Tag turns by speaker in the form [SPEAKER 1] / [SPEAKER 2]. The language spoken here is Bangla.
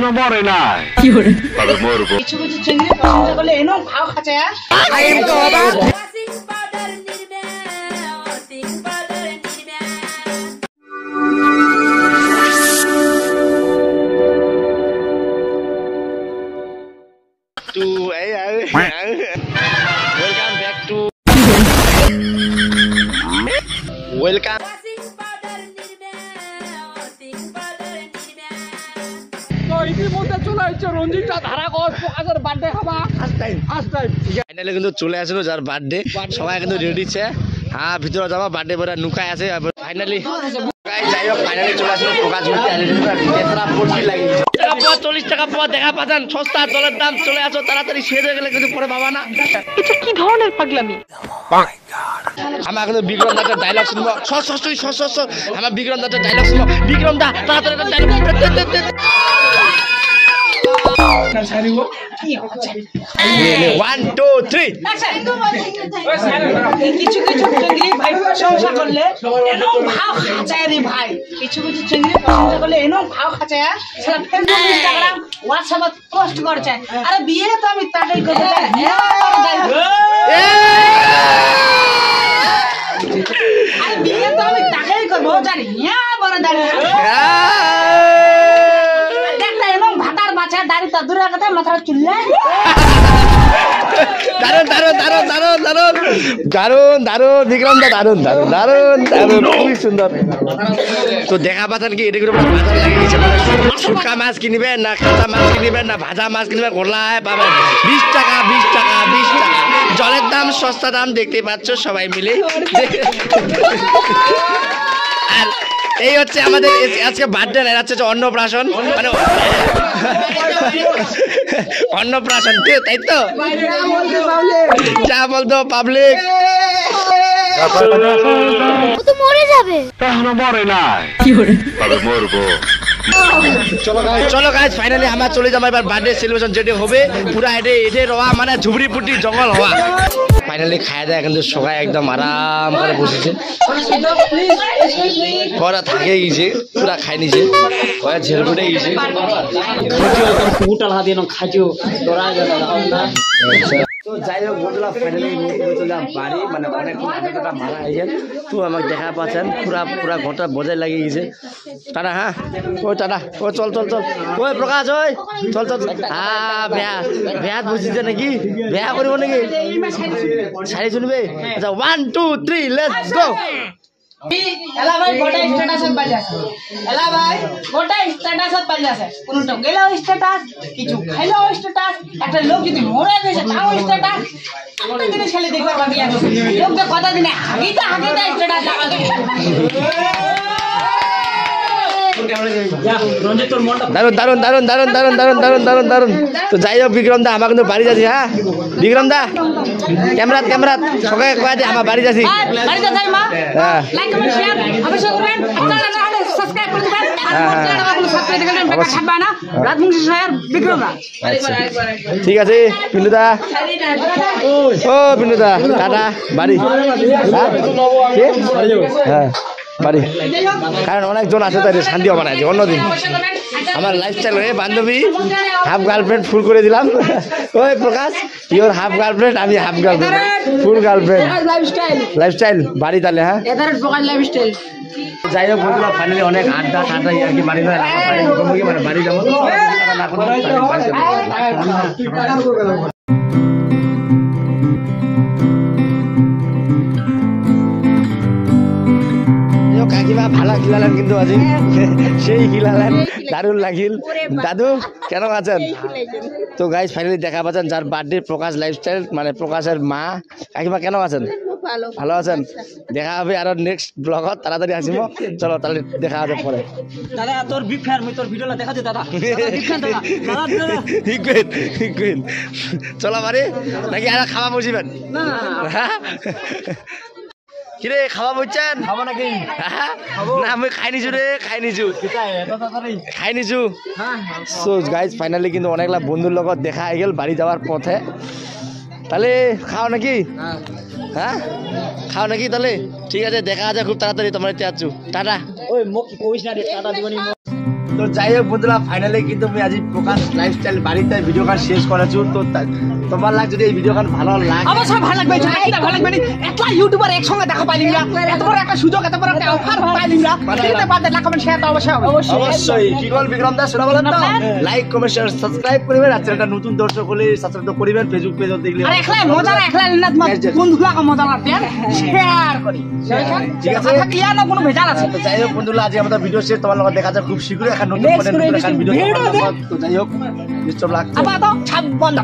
[SPEAKER 1] এখনো মরে নাই তবে মরবো।
[SPEAKER 2] কিছু কিছু চিংড়ি পছন্দ করলে এনো ভাও খাচ্ছে।
[SPEAKER 3] Welcome back to welcome finally কিন্তু চলে আসলো যার বার্থডে সবাই কিন্তু রেডি ছে হ্যাঁ ভিতরে যাবা বার্থডে পরে নুকায় আছে ফাইনালি যাই হোক ফাইনালি চলে আসলো প্রকাশ ঘুরতে 40 টাকা পাওয়া দেখা পাচ্ছেন সস্তা জলের দাম চলে আসো তাড়াতাড়ি শেষ হয়ে গেলে কিছু পরে পাবা না
[SPEAKER 2] এটা কি ধরনের পাগলামি?
[SPEAKER 3] আমার কিন্তু বিক্রম দার ডায়লগ শুনবো আমার বিক্রম দার ডায়লগ শুনবো বিক্রম দা তাড়াতাড়ি ডায়লগ 1 2 3
[SPEAKER 2] কিছু কিছু চিংড়ি ভাই প্রশংসা করলে এনো ভাও খাচ্ছে রে ভাই। কিছু কিছু চিংড়ি প্রশংসা করলে এনো ভাও খাচ্ছে। সেটা ফেসবুক ইনস্টাগ্রাম হোয়াটসঅ্যাপে পোস্ট করছে। আরে বিয়ে তো আমি তাড়াতাড়ি করতে চাই। আরে বিয়ে তো আমি তাড়াতাড়ি করবো জানি না বড় দাঁড়িয়ে দেখটা এনো ভাতার বাচ্চা দাড়ি তো দূরের কথা মাথার চুললে
[SPEAKER 3] দারুন বিক্রম দা দারুন খুবই সুন্দর। তো দেখা পাচ্ছেন কি এটা বাজার লাগে গেছে শুকা মাছ কিনবেন না কাঁচা মাছ কিনবেন না ভাজা মাছ কিনবেন গোলায় পাবেন 20 টাকা জলের দাম সস্তা দাম দেখতে পাচ্ছ সবাই মিলে। আর এই হচ্ছে আমাদের আজকে বার্থডে না হচ্ছে অন্নপ্রাশন মানে অন্নপ্রাশন তাই তো যা বলতো পাবলিক
[SPEAKER 4] মরে যাবে
[SPEAKER 1] এখনো মরে নাই তবে মরবো।
[SPEAKER 3] চলো গাইস ফাইনালি আমরা চলে যাবো এবার বার্থডে সেলিব্রেশন যেটা হবে পুরা এটে রওয়া মানে ঝুবড়ি পুটি জঙ্গল হওয়া। ফাইনালি খাওয়া দাওয়া কিন্তু সবাই একদম আরাম করে বসেছে করা থাকে গেছে পুরা খাই নিছে ওরা ঝেলপুটে গেছে তো যাই হোক বলছিলাম ফাইনালি চলে বাড়ি মানে অনেকক্ষণ আগে মারা হয়ে যায় তো আমাকে দেখা পাচ্ছেন পুরা ঘরটা বজায় লাগিয়ে গেছে টাটা হ্যাঁ ওই টাটা ও চল ওই প্রকাশ ওই চল বেয়া বুঝিছে নাকি বেয়া করব নাকি শাড়ি শুনবে আচ্ছা 1 2 3 লেটস গো।
[SPEAKER 2] এলা ভাই গোটা স্ট্যাটাসত বাজাছে এলা ভাই গোটা স্ট্যাটাসত বাজাছে কোনটা গেল স্ট্যাটাস কিছু খাইলো স্ট্যাটাস একটা লোক যদি মরে গেছে তাও স্ট্যাটাস কত দিনে ছেলে দেখবার বাকি আছে লোককে কত দিনে হাগিটা স্ট্যাটাস লাগাবে
[SPEAKER 3] দারুন তো যাই হোক বিক্রম দা আমার কিন্তু বাড়ি যাচ্ছি হ্যাঁ বিক্রম দা ক্যামেরা সবাই কয়ে দিয়ে আমার বাড়ি যাচ্ছি হ্যাঁ ঠিক আছে পিন্টুদা ও পিন্টুদা টাটা বাড়ি হ্যাঁ বাড়ি কারণ অনেকজন আছে তাই শান্তি হবে না অন্যদিন আমার লাইফস্টাইল হয়ে বান্ধবী হাফ গার্লফ্রেন্ড ফুল করে দিলাম ওই প্রকাশ ইওর হাফ গার্লফ্রেন্ড আমি হাফ গার্লফ্রেন্ড ফুল গার্লফ্রেন্ড লাইফস্টাইল বাড়ি তাহলে হ্যাঁ যাই হোক বলছিলাম ফাইনালি অনেক আড্ডা ঠাড্ডা আর কি বাড়ি মানে বাড়ি যাবো কাকিমা ভালো খিলালেন কিন্তু আজি সেই খিলালেন দারুণ লাগিল দাদু কেন আছেন তো গাইস ফাইনালি দেখা পাচ্ছেন যার বার্থডে প্রকাশ লাইফস্টাইল মানে প্রকাশের মা কাকিমা কেন আছেন ভালো আছেন দেখা হবে আর নেক্সট ব্লগত তাড়াতাড়ি আসিব চলো তাহলে দেখা হবে পরে
[SPEAKER 2] দাদা তোর বিগ ফ্যান মই তোর ভিডিওটা দেখা দে দাদা
[SPEAKER 3] হিকুইন চলো বাড়ি নাকি আর খাওয়া বসিবেন না কিরে খাওয়া বলছেন খাবো নাকি না আমি খাই নিছু সো গাইজ ফাইনালি কিন্তু অনেকলা বন্ধুর লগত দেখা হয়ে গেল বাড়ি যাওয়ার পথে তাহলে খাও নাকি হ্যাঁ খাও নাকি তাহলে ঠিক আছে দেখা আছে খুব তাড়াতাড়ি তোমার টাটা ওই মোক কইস না রে টাটা দিবনি তো যাই হোক বন্ধুরা ফাইনালি কিন্তু আমি আজি প্রকাশ লাইফস্টাইল বাড়িতে ভিডিও গান শেষ করেছি তো তোমার লাগ যদি এই ভিডিও গান ভালো লাগে
[SPEAKER 2] অবশ্যই ভালো লাগবে ভালো লাগবে এতলা ইউটিউবার একসঙ্গে দেখা পাইলিম না এত বড় একটা সুযোগ এত বড় একটা অফার পাইলিম না দিতে পারতে লাইক কমেন্ট শেয়ার তো অবশ্যই
[SPEAKER 3] অবশ্যই কি কল বিক্রম দাস শোনা বলেন তো লাইক কমেন্ট শেয়ার সাবস্ক্রাইব করবেন আর চ্যানেলটা নতুন দর্শক হলে সাবস্ক্রাইব করবেন ফেসবুক পেজে দেখলে
[SPEAKER 2] আরে একলা মজা না একলা না তোমার বন্ধুগুলা মজা লাগবে শেয়ার করি
[SPEAKER 3] ঠিক আছে
[SPEAKER 2] ক্লিয়ার না কোনো ভেজাল আছে
[SPEAKER 3] তো যাই হোক বন্ধুরা আজ আমাদের ভিডিও শেষ তোমার লগত দেখা যায় খুব শীঘ্রই এখন নতুন ভিডিও তো যাই হোক নিশ্চয় লাগছে
[SPEAKER 2] আবার তো ছাপ বন্ধ